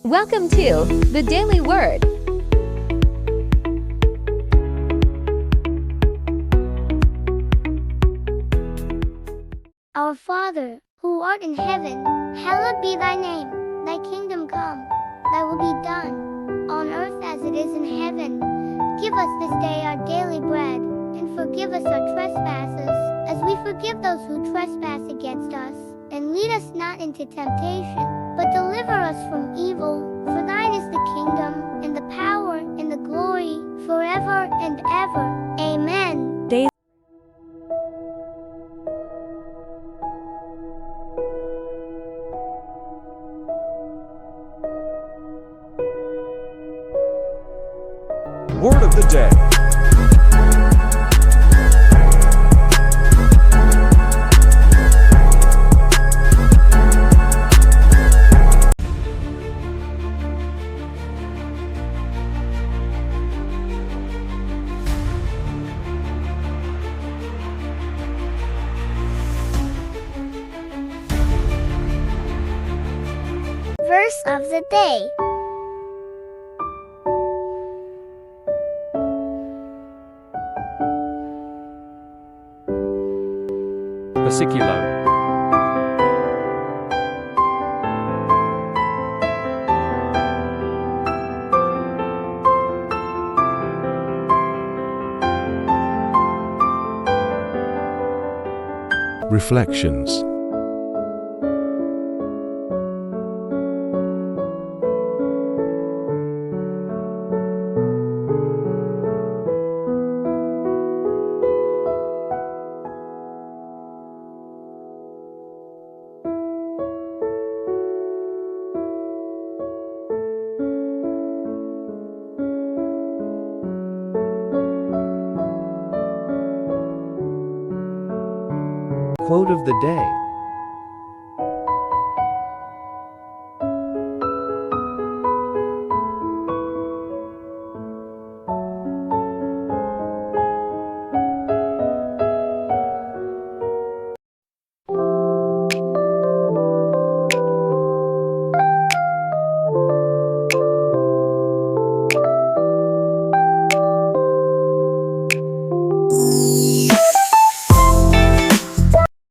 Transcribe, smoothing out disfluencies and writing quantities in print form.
Welcome to the Daily Word. Our Father, who art in heaven, hallowed be thy name. Thy kingdom come, thy will be done, on earth as it is in heaven. Give us this day our daily bread, and forgive us our trespasses, as we forgive those who trespass against us. And lead us not into temptation, but deliver us from evil. For thine is the kingdom, and the power, and the glory, forever and ever. Amen. Word of the day. Verse of the day. Versículo. Reflections. Quote of the day.